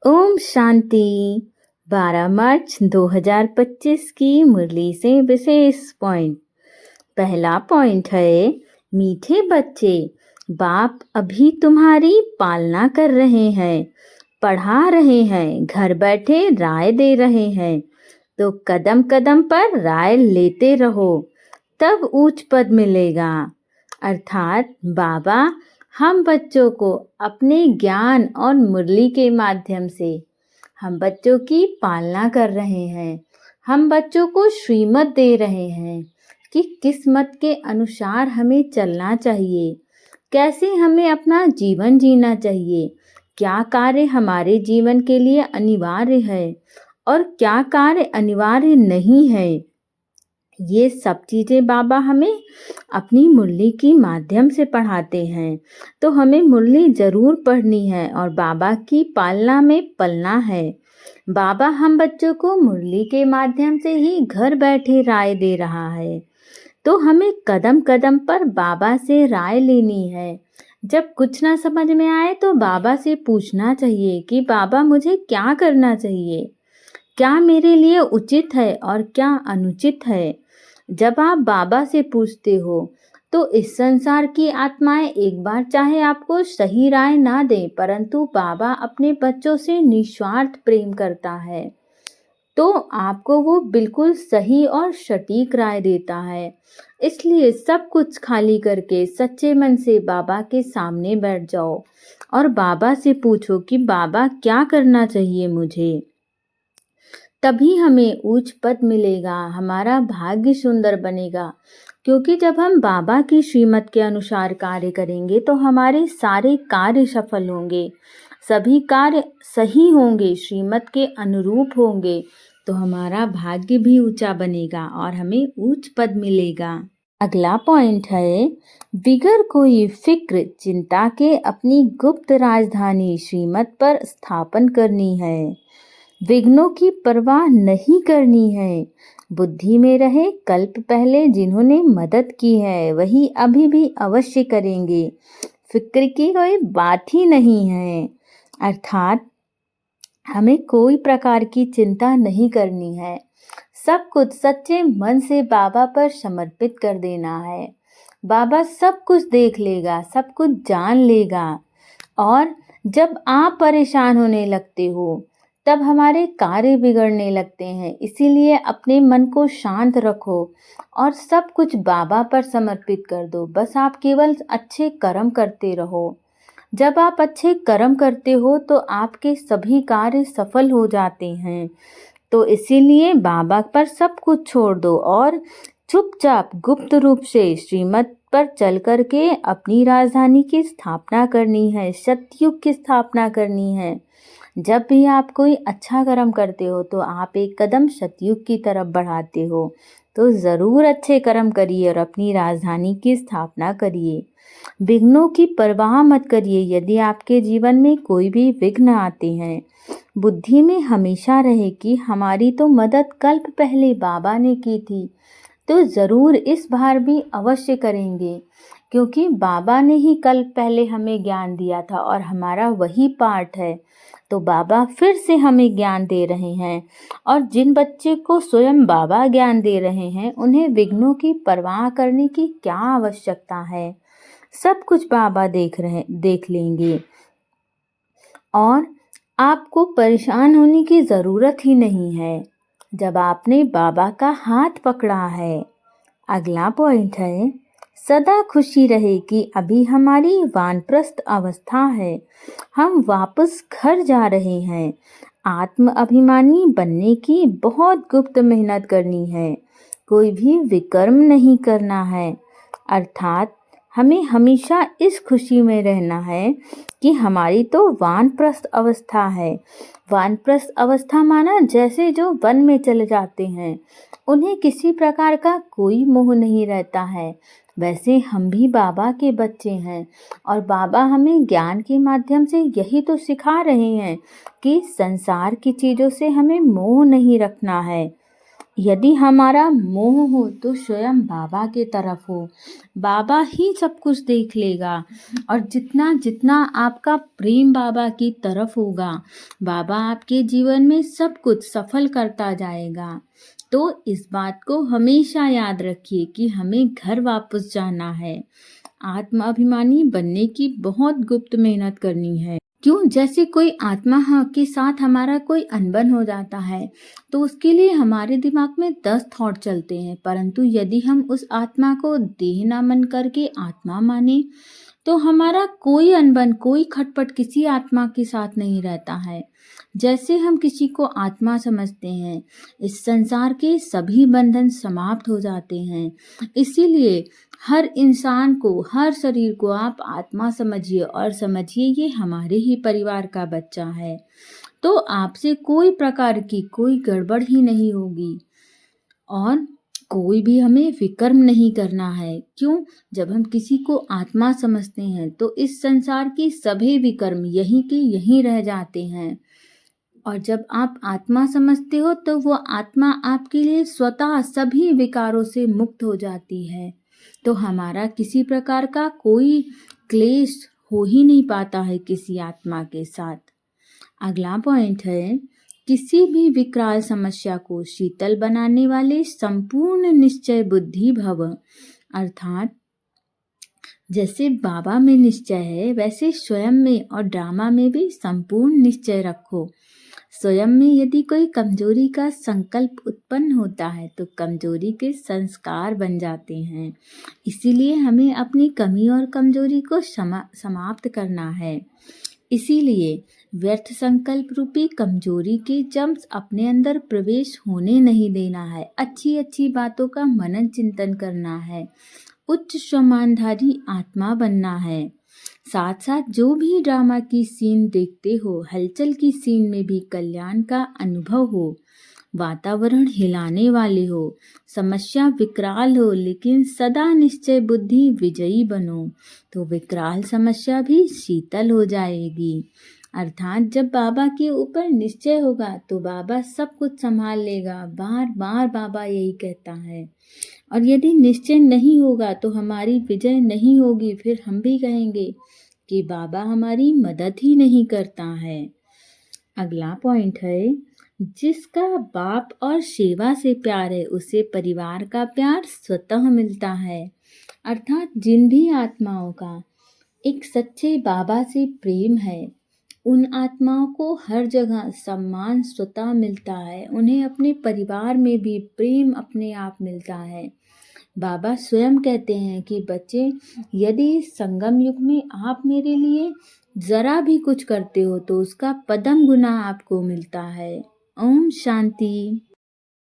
ओम शांति। 12 मार्च 2025 की मुरली से विशेष पॉइंट। पहला पॉइंट है, मीठे बच्चे, बाप अभी तुम्हारी पालना कर रहे हैं, पढ़ा रहे हैं, घर बैठे राय दे रहे हैं, तो कदम कदम पर राय लेते रहो, तब ऊंच पद मिलेगा। अर्थात बाबा हम बच्चों को अपने ज्ञान और मुरली के माध्यम से हम बच्चों की पालना कर रहे हैं। हम बच्चों को श्रीमत दे रहे हैं कि किस मत के अनुसार हमें चलना चाहिए, कैसे हमें अपना जीवन जीना चाहिए, क्या कार्य हमारे जीवन के लिए अनिवार्य है और क्या कार्य अनिवार्य नहीं है। ये सब चीज़ें बाबा हमें अपनी मुरली की माध्यम से पढ़ाते हैं। तो हमें मुरली ज़रूर पढ़नी है और बाबा की पालना में पलना है। बाबा हम बच्चों को मुरली के माध्यम से ही घर बैठे राय दे रहा है, तो हमें कदम कदम पर बाबा से राय लेनी है। जब कुछ ना समझ में आए तो बाबा से पूछना चाहिए कि बाबा मुझे क्या करना चाहिए, क्या मेरे लिए उचित है और क्या अनुचित है। जब आप बाबा से पूछते हो तो इस संसार की आत्माएं एक बार चाहे आपको सही राय ना दें, परंतु बाबा अपने बच्चों से निस्वार्थ प्रेम करता है, तो आपको वो बिल्कुल सही और सटीक राय देता है। इसलिए सब कुछ खाली करके सच्चे मन से बाबा के सामने बैठ जाओ और बाबा से पूछो कि बाबा क्या करना चाहिए मुझे। तभी हमें उच्च पद मिलेगा, हमारा भाग्य सुंदर बनेगा। क्योंकि जब हम बाबा की श्रीमत के अनुसार कार्य करेंगे तो हमारे सारे कार्य सफल होंगे, सभी कार्य सही होंगे, श्रीमत के अनुरूप होंगे, तो हमारा भाग्य भी ऊंचा बनेगा और हमें उच्च पद मिलेगा। अगला पॉइंट है, बिगर कोई फिक्र चिंता के अपनी गुप्त राजधानी श्रीमत पर स्थापन करनी है। विघ्नों की परवाह नहीं करनी है। बुद्धि में रहे कल्प पहले जिन्होंने मदद की है वही अभी भी अवश्य करेंगे। फिक्र की कोई बात ही नहीं है। अर्थात हमें कोई प्रकार की चिंता नहीं करनी है। सब कुछ सच्चे मन से बाबा पर समर्पित कर देना है। बाबा सब कुछ देख लेगा, सब कुछ जान लेगा। और जब आप परेशान होने लगते हो तब हमारे कार्य बिगड़ने लगते हैं। इसीलिए अपने मन को शांत रखो और सब कुछ बाबा पर समर्पित कर दो। बस आप केवल अच्छे कर्म करते रहो। जब आप अच्छे कर्म करते हो तो आपके सभी कार्य सफल हो जाते हैं। तो इसीलिए बाबा पर सब कुछ छोड़ दो और चुपचाप गुप्त रूप से श्रीमत पर चल करके अपनी राजधानी की स्थापना करनी है, सतयुग की स्थापना करनी है। जब भी आप कोई अच्छा कर्म करते हो तो आप एक कदम सतयुग की तरफ बढ़ाते हो। तो ज़रूर अच्छे कर्म करिए और अपनी राजधानी की स्थापना करिए। विघ्नों की परवाह मत करिए। यदि आपके जीवन में कोई भी विघ्न आते हैं, बुद्धि में हमेशा रहे कि हमारी तो मदद कल्प पहले बाबा ने की थी, तो ज़रूर इस बार भी अवश्य करेंगे। क्योंकि बाबा ने ही कल्प पहले हमें ज्ञान दिया था और हमारा वही पाठ है। तो बाबा फिर से हमें ज्ञान दे रहे हैं और जिन बच्चे को स्वयं बाबा ज्ञान दे रहे हैं उन्हें विघ्नों की परवाह करने की क्या आवश्यकता है। सब कुछ बाबा देख लेंगे और आपको परेशान होने की ज़रूरत ही नहीं है जब आपने बाबा का हाथ पकड़ा है। अगला पॉइंट है, सदा खुशी रहे कि अभी हमारी वानप्रस्थ अवस्था है, हम वापस घर जा रहे हैं। आत्म अभिमानी बनने की बहुत गुप्त मेहनत करनी है, कोई भी विकर्म नहीं करना है। अर्थात हमें हमेशा इस खुशी में रहना है कि हमारी तो वानप्रस्थ अवस्था है। वानप्रस्थ अवस्था माना जैसे जो वन में चले जाते हैं, उन्हें किसी प्रकार का कोई मोह नहीं रहता है, वैसे हम भी बाबा के बच्चे हैं और बाबा हमें ज्ञान के माध्यम से यही तो सिखा रहे हैं कि संसार की चीज़ों से हमें मोह नहीं रखना है। यदि हमारा मोह हो तो स्वयं बाबा के तरफ हो, बाबा ही सब कुछ देख लेगा। और जितना जितना आपका प्रेम बाबा की तरफ होगा, बाबा आपके जीवन में सब कुछ सफल करता जाएगा। तो इस बात को हमेशा याद रखिए कि हमें घर वापस जाना है। आत्माभिमानी बनने की बहुत गुप्त मेहनत करनी है। क्यों? जैसे कोई आत्मा के साथ हमारा कोई अनबन हो जाता है तो उसके लिए हमारे दिमाग में 10 थॉट चलते हैं, परंतु यदि हम उस आत्मा को देह ना मन करके आत्मा माने तो हमारा कोई अनबन, कोई खटपट किसी आत्मा के साथ नहीं रहता है। जैसे हम किसी को आत्मा समझते हैं, इस संसार के सभी बंधन समाप्त हो जाते हैं। इसीलिए हर इंसान को, हर शरीर को आप आत्मा समझिए और समझिए ये हमारे ही परिवार का बच्चा है। तो आपसे कोई प्रकार की कोई गड़बड़ ही नहीं होगी और कोई भी हमें विकर्म नहीं करना है। क्यों? जब हम किसी को आत्मा समझते हैं तो इस संसार की सभी विकर्म यहीं के यहीं रह जाते हैं। और जब आप आत्मा समझते हो तो वो आत्मा आपके लिए स्वतः सभी विकारों से मुक्त हो जाती है। तो हमारा किसी प्रकार का कोई क्लेश हो ही नहीं पाता है किसी आत्मा के साथ। अगला पॉइंट है, किसी भी विकराल समस्या को शीतल बनाने वाले संपूर्ण निश्चय बुद्धि भव। अर्थात जैसे बाबा में निश्चय है वैसे स्वयं में और ड्रामा में भी संपूर्ण निश्चय रखो। स्वयं में यदि कोई कमजोरी का संकल्प उत्पन्न होता है तो कमजोरी के संस्कार बन जाते हैं। इसीलिए हमें अपनी कमी और कमजोरी को समाप्त करना है। इसीलिए व्यर्थ संकल्प रूपी कमजोरी के जम्स अपने अंदर प्रवेश होने नहीं देना है। अच्छी अच्छी बातों का मनन चिंतन करना है। उच्च सम्मानधारी आत्मा बनना है। साथ साथ जो भी ड्रामा की सीन देखते हो, हलचल की सीन में भी कल्याण का अनुभव हो, वातावरण हिलाने वाले हो, समस्या विकराल हो लेकिन सदा निश्चय बुद्धि विजयी बनो, तो विकराल समस्या भी शीतल हो जाएगी। अर्थात जब बाबा के ऊपर निश्चय होगा तो बाबा सब कुछ संभाल लेगा। बार बार बाबा यही कहता है। और यदि निश्चय नहीं होगा तो हमारी विजय नहीं होगी, फिर हम भी कहेंगे कि बाबा हमारी मदद ही नहीं करता है। अगला पॉइंट है, जिसका बाप और सेवा से प्यार है उसे परिवार का प्यार स्वतः मिलता है। अर्थात जिन भी आत्माओं का एक सच्चे बाबा से प्रेम है, उन आत्माओं को हर जगह सम्मान स्वतः मिलता है। उन्हें अपने परिवार में भी प्रेम अपने आप मिलता है। बाबा स्वयं कहते हैं कि बच्चे, यदि संगम युग में आप मेरे लिए जरा भी कुछ करते हो तो उसका पदम गुना आपको मिलता है। ओम शांति।